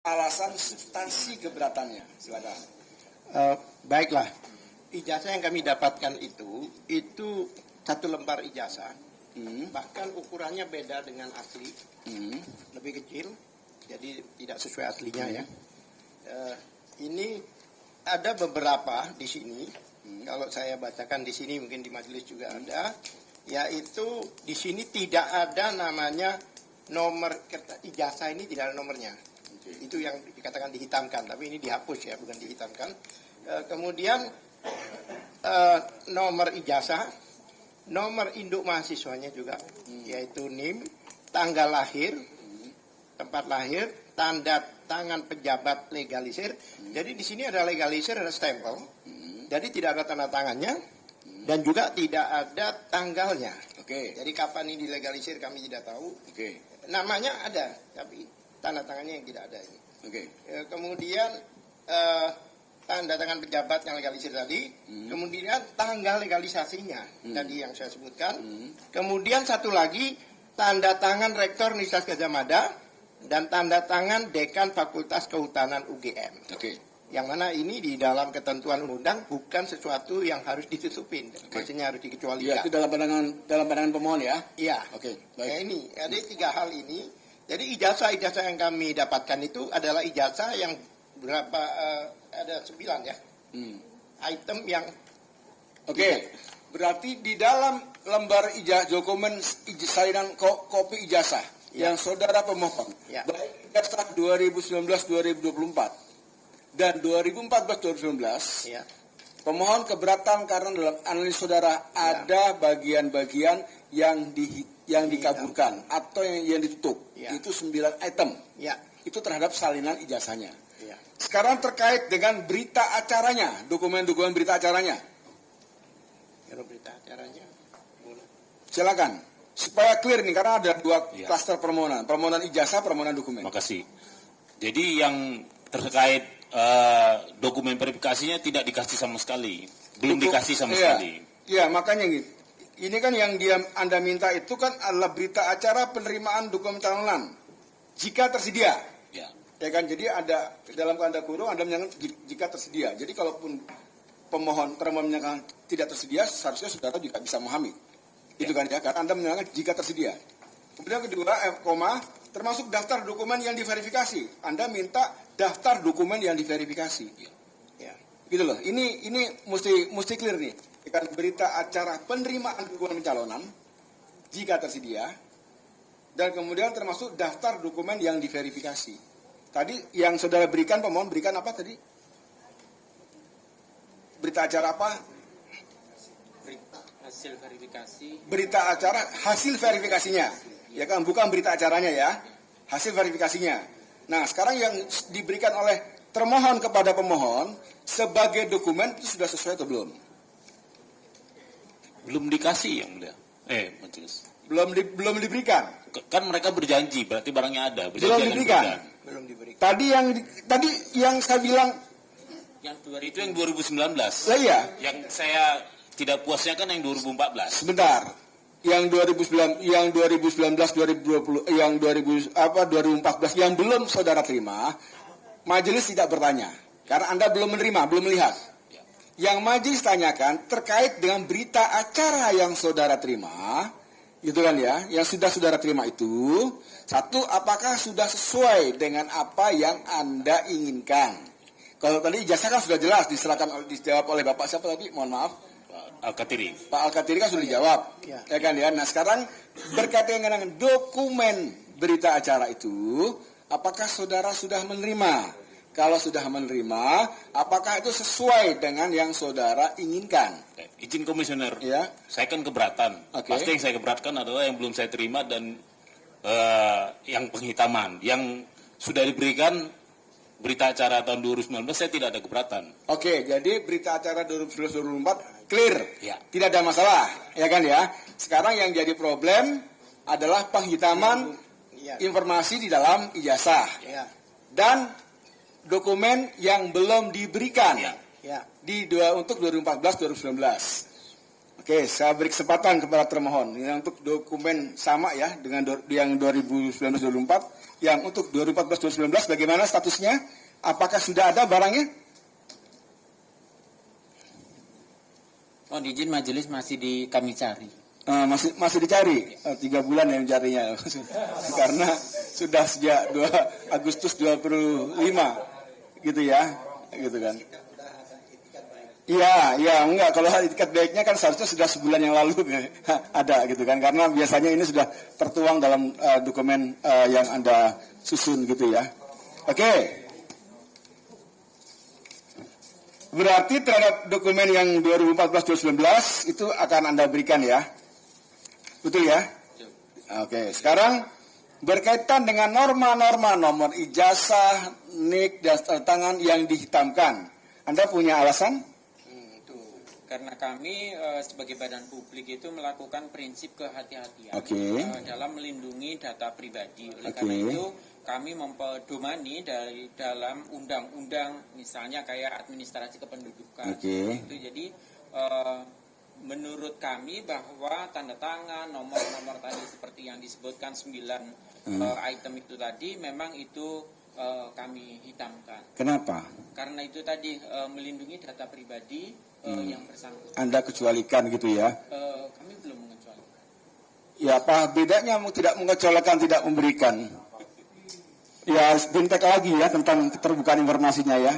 alasan substansi keberatannya. Silakan. Baiklah, ijazah yang kami dapatkan itu satu lembar ijazah, bahkan ukurannya beda dengan asli, lebih kecil, jadi tidak sesuai aslinya ya. Ini ada beberapa di sini, kalau saya bacakan di sini mungkin di majelis juga ada, yaitu di sini tidak ada namanya nomor ijazah, ini tidak ada nomornya. Itu yang dikatakan dihitamkan, tapi ini dihapus ya, bukan dihitamkan. Kemudian nomor ijazah, nomor induk mahasiswanya juga, yaitu NIM, tanggal lahir, tempat lahir, tanda tangan pejabat legalisir. Jadi di sini ada legalisir, ada stempel. Jadi tidak ada tanda tangannya dan juga tidak ada tanggalnya. Jadi kapan ini dilegalisir kami tidak tahu. Namanya ada, tapi tanda tangannya yang tidak ada ini. Kemudian tanda tangan pejabat yang legalisir tadi, kemudian tanggal legalisasinya tadi yang saya sebutkan. Kemudian satu lagi tanda tangan Rektor Universitas Gadjah Mada dan tanda tangan Dekan Fakultas Kehutanan UGM. Yang mana ini di dalam ketentuan undang bukan sesuatu yang harus ditutupin, maksudnya harus dikecualikan. Ya, itu dalam pandangan pemohon ya. Iya. Nah, ini ada tiga hal ini. Jadi ijazah-ijazah yang kami dapatkan itu adalah ijazah yang berapa, ada 9 ya. Item yang berarti di dalam lembar dokumen salinan kopi ijazah yang saudara pemohon, baik ijazah 2019-2024 dan 2014-2019, pemohon keberatan karena dalam analis saudara ada bagian-bagian yang dikabulkan atau yang ditutup. Itu 9 item. Itu terhadap salinan ijazahnya. Sekarang terkait dengan berita acaranya, dokumen-dokumen berita acaranya. Kalau berita acaranya, boleh. Silakan. Supaya clear nih, karena ada dua klaster permohonan ijazah, permohonan dokumen. Makasih. Jadi yang terkait dokumen verifikasinya tidak dikasih sama sekali, belum dikasih sama sekali. Iya, makanya gitu. Ini kan yang Anda minta itu kan adalah berita acara penerimaan dokumen calonan jika tersedia. Ya kan, jadi ada dalam tanda kurung Anda menyatakan jika tersedia. Jadi kalaupun termohon menyatakan tidak tersedia, seharusnya saudara juga bisa memahami. Itu kan ya, karena Anda menyatakan jika tersedia. Kemudian kedua, termasuk daftar dokumen yang diverifikasi. Anda minta daftar dokumen yang diverifikasi. Gitu loh. Ini mesti clear nih. Kan berita acara penerimaan dokumen pencalonan jika tersedia, dan kemudian termasuk daftar dokumen yang diverifikasi. Tadi yang saudara berikan, pemohon berikan apa tadi? Berita acara apa? Hasil verifikasi. Berita acara hasil verifikasinya, ya kan, bukan berita acaranya ya, hasil verifikasinya. Nah, sekarang yang diberikan oleh termohon kepada pemohon sebagai dokumen itu sudah sesuai atau belum? Belum dikasih yang mulia. Majelis. Belum diberikan. Kan mereka berjanji, berarti barangnya ada. Belum diberikan. Tadi yang saya bilang itu yang 2019. Iya. Yang saya tidak puasnya kan yang 2014. Sebentar. Yang 2019, 2020, yang 2014 yang belum saudara terima, majelis tidak bertanya karena Anda belum menerima, belum melihat. Yang majelis tanyakan terkait dengan berita acara yang saudara terima, gitu kan ya, yang sudah saudara terima itu, satu, apakah sudah sesuai dengan apa yang Anda inginkan? Kalau tadi ijazah kan sudah jelas dijawab oleh Bapak siapa tadi? Mohon maaf. Al-Katiri. Pak Al-Katiri kan sudah dijawab, ya kan ya. Nah sekarang berkaitan dengan dokumen berita acara itu, apakah saudara sudah menerima? Kalau sudah menerima, apakah itu sesuai dengan yang saudara inginkan? Izin komisioner, ya. Saya kan keberatan. Pasti yang saya keberatkan adalah yang belum saya terima dan yang penghitaman. Yang sudah diberikan berita acara tahun 2019 saya tidak ada keberatan. Jadi berita acara 2019-2024 clear, tidak ada masalah, ya kan ya. Sekarang yang jadi problem adalah penghitaman informasi di dalam ijazah dan dokumen yang belum diberikan untuk 2014-2019. Oke, saya beri kesempatan kepada termohon. Yang untuk dokumen sama ya dengan yang 2019-2024, yang untuk 2014-2019 bagaimana statusnya? Apakah sudah ada barangnya? Mohon izin majelis masih kami cari. Masih dicari 3 bulan yang mencarinya karena sudah sejak 2 Agustus 25 gitu ya, gitu kan. Iya, enggak. Kalau itikat baiknya kan seharusnya sudah sebulan yang lalu ada gitu kan. Karena biasanya ini sudah tertuang dalam dokumen yang Anda susun gitu ya. Oke. Berarti terhadap dokumen yang 2014-2019 itu akan Anda berikan ya. Betul ya? Oke. Sekarang berkaitan dengan norma-norma nomor ijazah, NIK, dan tanda tangan yang dihitamkan. Anda punya alasan? Karena kami sebagai badan publik itu melakukan prinsip kehati-hatian dalam melindungi data pribadi. Oleh karena itu kami mempedomani dari dalam undang-undang misalnya kayak administrasi kependudukan. Itu jadi menurut kami bahwa tanda tangan, nomor-nomor tadi seperti yang disebutkan 9 item itu tadi memang itu kami hitamkan. Kenapa? Karena itu tadi melindungi data pribadi yang bersangkutan. Anda kecualikan gitu ya? Kami belum mengecualikan. Ya, apa bedanya tidak mengecualikan, tidak memberikan? Ya, bintek lagi ya tentang keterbukaan informasinya ya.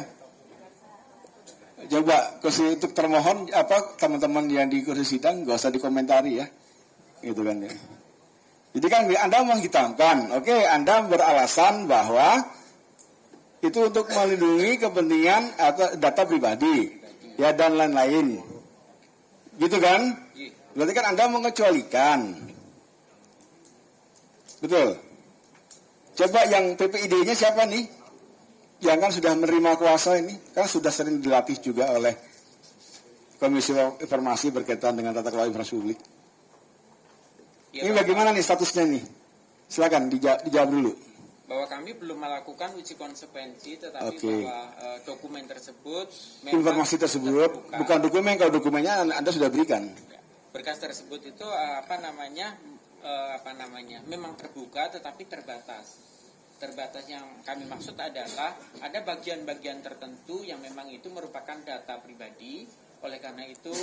Coba untuk termohon teman-teman yang di kursi sidang nggak usah dikomentari ya, gitu kan ya. Jadi kan Anda menghitamkan, oke, Anda beralasan bahwa itu untuk melindungi kepentingan atau data pribadi. Ya dan lain-lain, gitu kan? Berarti kan Anda mengecualikan, betul? Coba yang PPID-nya siapa nih? Yang kan sudah menerima kuasa ini, kan sudah sering dilatih juga oleh Komisi Informasi berkaitan dengan tata kelola informasi publik. Ya, ini bagaimana nih statusnya nih? Silakan dijawab dulu. Bahwa kami belum melakukan uji konsekuensi, tetapi bahwa dokumen tersebut, informasi tersebut terbuka. Bukan dokumen, kalau dokumennya Anda sudah berikan. Berkas tersebut itu memang terbuka, tetapi terbatas. Terbatas yang kami maksud adalah ada bagian-bagian tertentu yang memang itu merupakan data pribadi. Oleh karena itu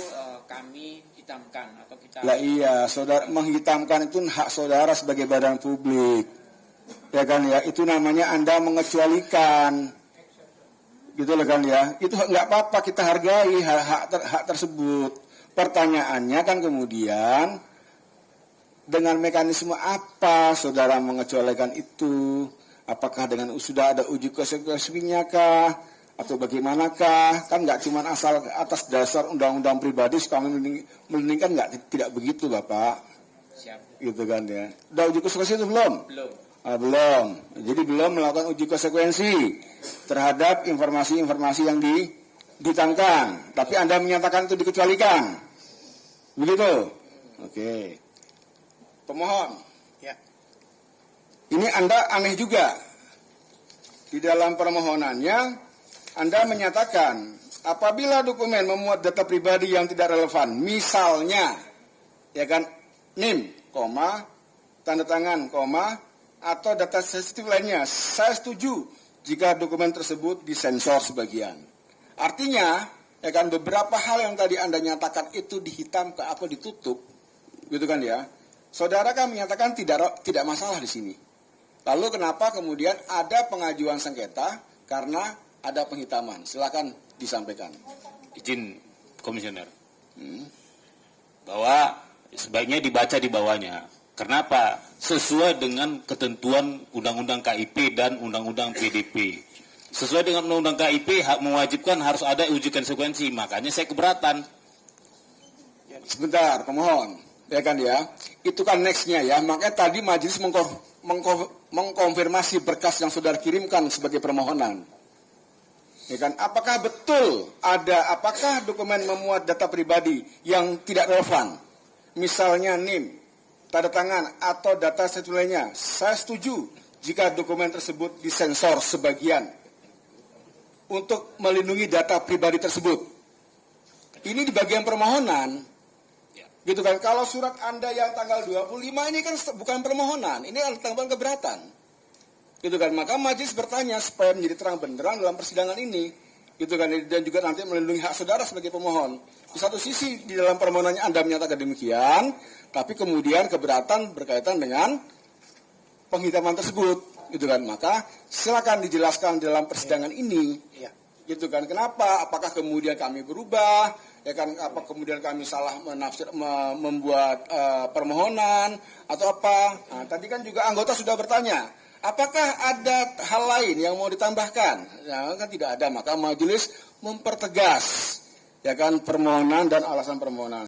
kami hitamkan atau kita. Lah iya, saudara menghitamkan itu hak saudara sebagai badan publik. Ya kan ya, itu namanya Anda mengecualikan, gitu loh kan ya. Itu nggak apa-apa, kita hargai hak tersebut. Pertanyaannya kan kemudian dengan mekanisme apa saudara mengecualikan itu? Apakah dengan sudah ada uji konsekuensinya kah? Atau bagaimanakah? Kan nggak cuma asal atas dasar undang-undang pribadi kami melindungi, nggak, tidak begitu Bapak. Siap. Gitu kan ya. Udah uji konsekuensi itu belum? Belum. Belum. Jadi belum melakukan uji konsekuensi terhadap informasi-informasi yang dihitamkan. Tapi Anda menyatakan itu dikecualikan. Begitu? Oke. Pemohon. Ya. Ini Anda aneh juga. Di dalam permohonannya Anda menyatakan apabila dokumen memuat data pribadi yang tidak relevan, misalnya ya kan NIM, tanda tangan, atau data sensitif lainnya, saya setuju jika dokumen tersebut disensor sebagian. Artinya, ya kan beberapa hal yang tadi Anda nyatakan itu dihitamkan atau ditutup, gitu kan ya. Saudara kan menyatakan tidak masalah di sini. Lalu kenapa kemudian ada pengajuan sengketa karena ada penghitaman? Silakan disampaikan. Izin komisioner. Bahwa sebaiknya dibaca di bawahnya. Kenapa? Sesuai dengan ketentuan Undang-Undang KIP dan Undang-Undang PDP. Sesuai dengan Undang-Undang KIP mewajibkan harus ada uji konsekuensi. Makanya saya keberatan. Sebentar, pemohon. Ya kan ya. Itu kan nextnya ya. Makanya tadi majelis mengkonfirmasi berkas yang saudara kirimkan sebagai permohonan. Ya kan? Apakah dokumen memuat data pribadi yang tidak relevan? Misalnya NIM, tanda tangan atau data sensitif lainnya. Saya setuju jika dokumen tersebut disensor sebagian untuk melindungi data pribadi tersebut. Ini di bagian permohonan. Gitu kan, kalau surat Anda yang tanggal 25 ini kan bukan permohonan, ini tanggapan keberatan. Gitu kan, maka majelis bertanya supaya menjadi terang benderang dalam persidangan ini. Gitu kan, dan juga nanti melindungi hak saudara sebagai pemohon. Di satu sisi di dalam permohonannya Anda menyatakan demikian, tapi kemudian keberatan berkaitan dengan penghitaman tersebut, gitu kan. Maka silakan dijelaskan dalam persidangan ini, gitu kan. Kenapa? Apakah kemudian kami berubah? Ya kan, apa kemudian kami salah menafsir membuat permohonan atau apa? Nah, tadi kan juga anggota sudah bertanya, apakah ada hal lain yang mau ditambahkan? Ya kan tidak ada, maka majelis mempertegas ya kan permohonan dan alasan permohonan.